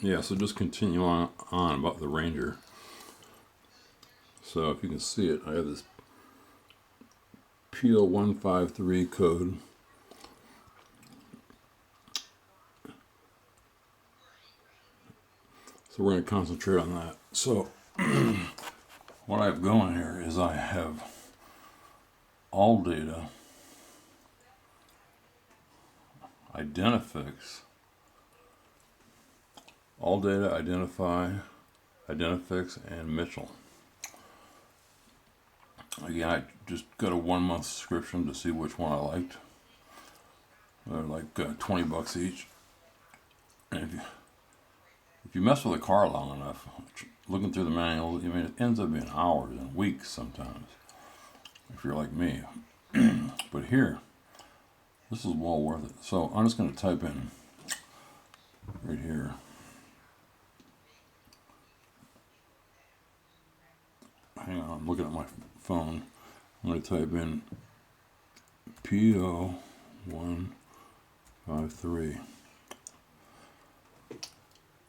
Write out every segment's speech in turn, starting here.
Yeah, so just continue on about the Ranger. So if you can see it, I have this PO153 code. So we're going to concentrate on that. So what I have going here is I have AllData, Identifix, AllData, Identifix, and Mitchell. Again, I just got a 1 month subscription to see which one I liked. They're like $20 each. And if you mess with a car long enough, looking through the manual, I mean, it ends up being hours and weeks sometimes, if you're like me. But here, this is well worth it. So I'm just going to type in right here. Hang on, I'm looking at my phone. I'm going to type in PO153.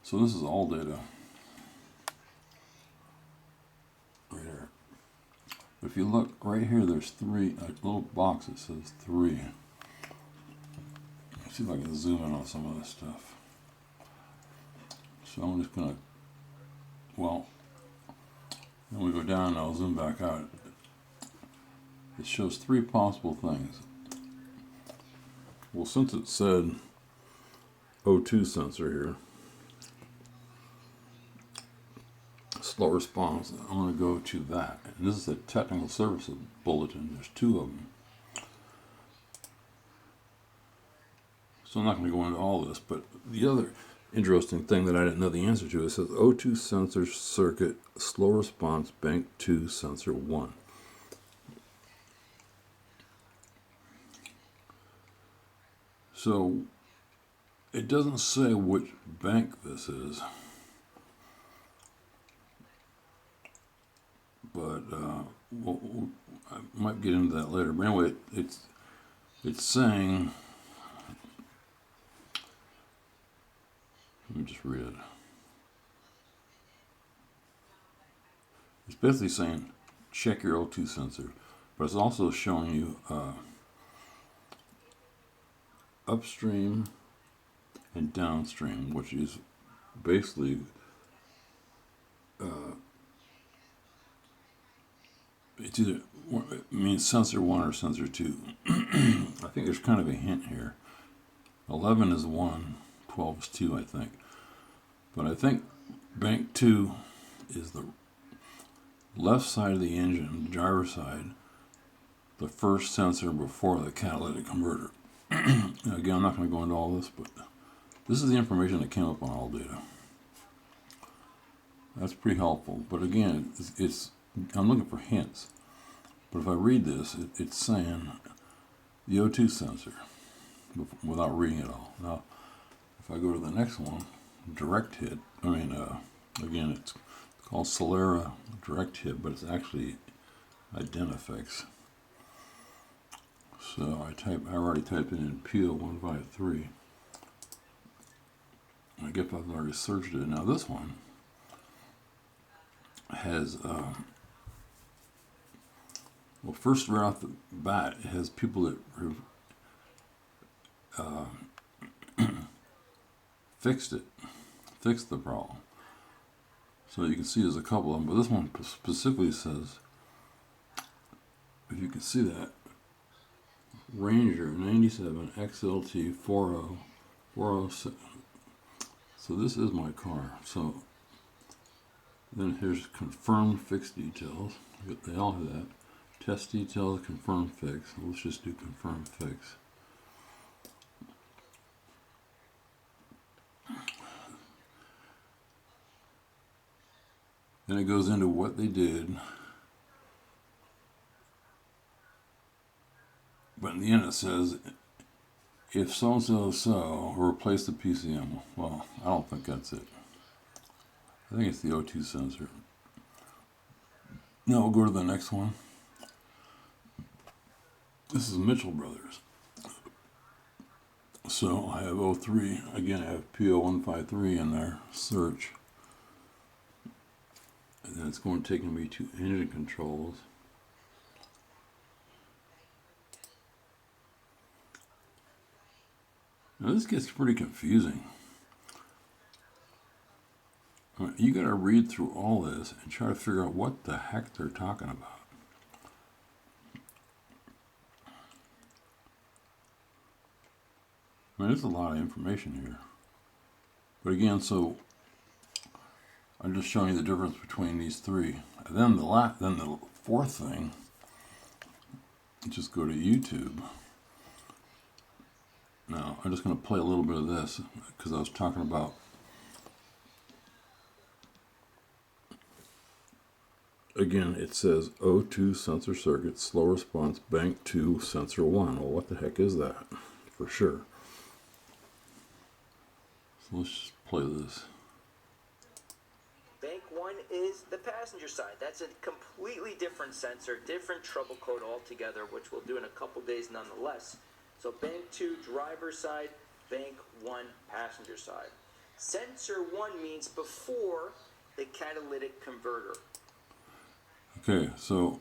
So this is AllData right here. But if you look right here, there's three, a little box that says 3. Let's see if I can zoom in on some of this stuff. So I'm just going to, well, when we go down, I'll zoom back out. It shows 3 possible things. Well, since it said O2 sensor here, slow response, I'm going to go to that. And this is a technical services bulletin. There's 2 of them. So I'm not going to go into all this, but the other interesting thing that I didn't know the answer to, it says O2 sensor circuit slow response bank 2 sensor 1. So it doesn't say which bank this is, but I might get into that later. But anyway, it's saying, let me just read it. It's basically saying check your O2 sensor, but it's also showing you upstream and downstream, which is basically it's either, it means sensor 1 or sensor 2. I think there's kind of a hint here. 11 is 1, 12 is 2, I think. But I think bank 2 is the left side of the engine, the driver side, the first sensor before the catalytic converter. Again, I'm not going to go into all this, but this is the information that came up on AllData. That's pretty helpful. But again, I'm looking for hints. But if I read this, it's saying the O2 sensor without reading it all. Now, if I go to the next one, direct hit, again, it's called Solera direct hit, but it's actually Identifix. So I already typed it in PO153. I guess I've already searched it. Now this one has, well, first right off the bat, it has people that fixed the problem. So you can see there's a couple of them, but this one specifically says, if you can see that, Ranger 97 XLT 406. So this is my car. So then here's confirmed fix details. They all have that. Test details, confirm fix. Let's just do confirm fix. Then it goes into what they did. But in the end it says, if so, replace the PCM. Well, I don't think that's it. I think it's the O2 sensor. No, we'll go to the next one. This is Mitchell Brothers. So I have 03, again I have PO153 in there, search, and then it's going to take me to engine controls. Now this gets pretty confusing. You got to read through all this and try to figure out what the heck they're talking about. I mean, there's a lot of information here. But again, so I'm just showing you the difference between these three. And then the fourth thing, just go to YouTube. Now, I'm just going to play a little bit of this because I was talking about, again, it says O2 sensor circuit, slow response, bank 2, sensor 1. Well, what the heck is that? For sure. So let's just play this. Bank 1 is the passenger side. That's a completely different sensor, different trouble code altogether, which we'll do in a couple days nonetheless. So bank 2, driver side, bank 1, passenger side. Sensor 1 means before the catalytic converter. Okay, so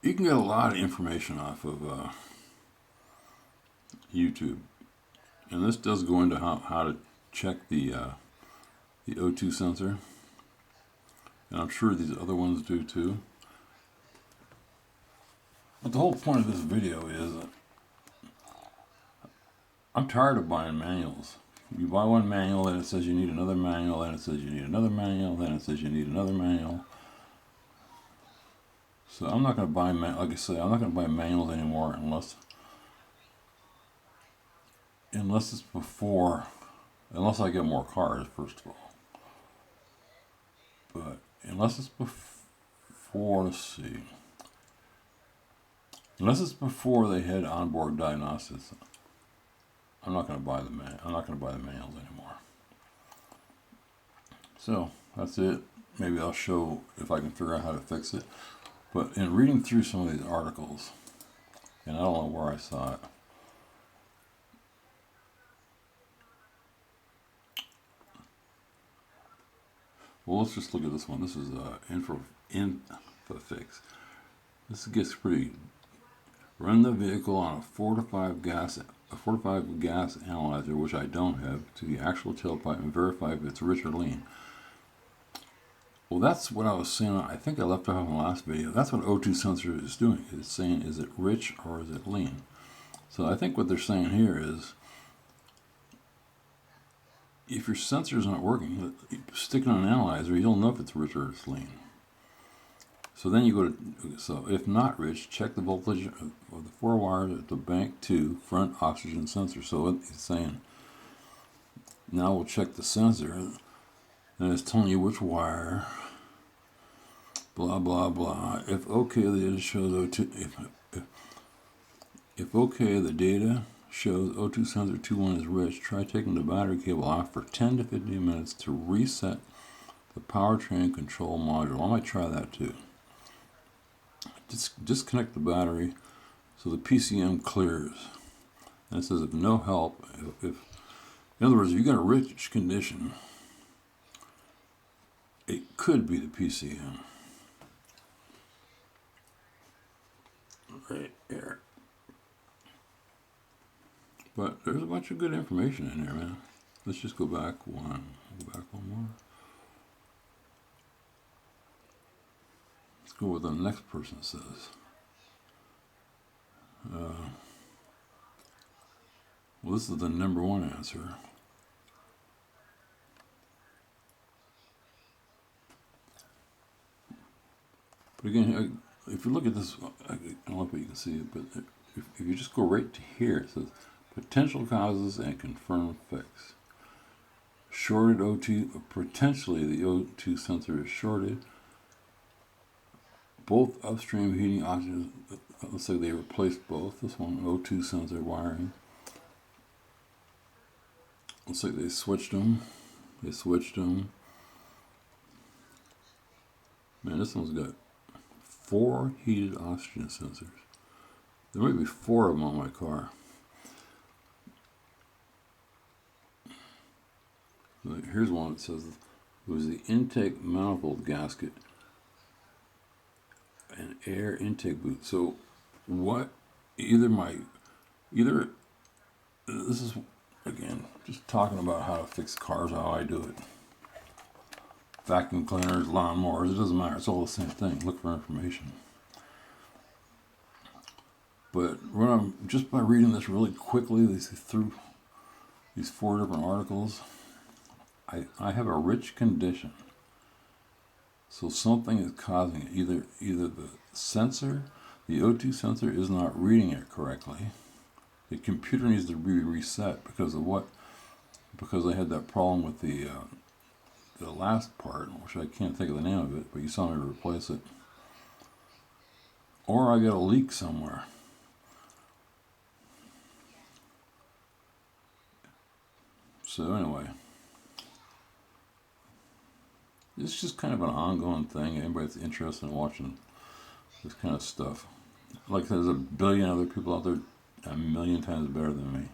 you can get a lot of information off of YouTube. And this does go into how to check the O2 sensor. And I'm sure these other ones do too. But the whole point of this video is I'm tired of buying manuals. You buy one manual, then it says you need another manual, then it says you need another manual, then it says you need another manual. So I'm not going to buy, like I say, I'm not going to buy manuals anymore unless it's before, unless I get more cars, first of all. But unless it's before, let's see, unless it's before they had onboard diagnostics, I'm not going to buy the manuals anymore. So that's it. Maybe I'll show if I can figure out how to fix it. But in reading through some of these articles, and I don't know where I saw it, well, let's just look at this one. This is Identifix. This gets pretty. Run the vehicle on a 4 to 5 gas analyzer, which I don't have, to the actual tailpipe and verify if it's rich or lean. Well, that's what I was saying. I think I left off in the last video. That's what O2 sensor is doing. It's saying, is it rich or is it lean? So I think what they're saying here is, if your sensor is not working, stick it on an analyzer, you'll know if it's rich or it's lean. So then you go to, so if not rich, check the voltage of the 4 wires at the bank 2 front oxygen sensor. So it's saying, now we'll check the sensor, and it's telling you which wire, blah, blah, blah. If okay, the data shows O2, if okay, the data shows O2 sensor 2.1 is rich, try taking the battery cable off for 10 to 15 minutes to reset the powertrain control module. I might try that too. Disconnect the battery so the PCM clears. And it says if no help, in other words, if you got a rich condition, it could be the PCM. Right there. But there's a bunch of good information in there, man. Let's just go back one. Go back one more. Let's go with what the next person says. Well, this is the number one answer. But again, if you look at this, I don't know if you can see it, but if you just go right to here, it says potential causes and confirmed fix. Shorted O2, potentially the O2 sensor is shorted. Both upstream heating oxygen, looks like they replaced both. This one, O2 sensor wiring. Looks like they switched them. Man, this one's got 4 heated oxygen sensors. There might be 4 of them on my car. Here's one that says it was the intake manifold gasket and air intake boot. So what? Either this is again just talking about how to fix cars, how I do it. Vacuum cleaners, lawnmowers, it doesn't matter. It's all the same thing. Look for information. But when I'm just by reading this really quickly, through these 4 different articles, I have a rich condition. So something is causing it. Either the sensor, the O2 sensor, is not reading it correctly. The computer needs to be reset because of what? Because I had that problem with the last part, which I can't think of the name of it, but you saw me replace it. Or I got a leak somewhere. So anyway, it's just kind of an ongoing thing. Anybody that's interested in watching this kind of stuff. Like there's a billion other people out there 1,000,000 times better than me.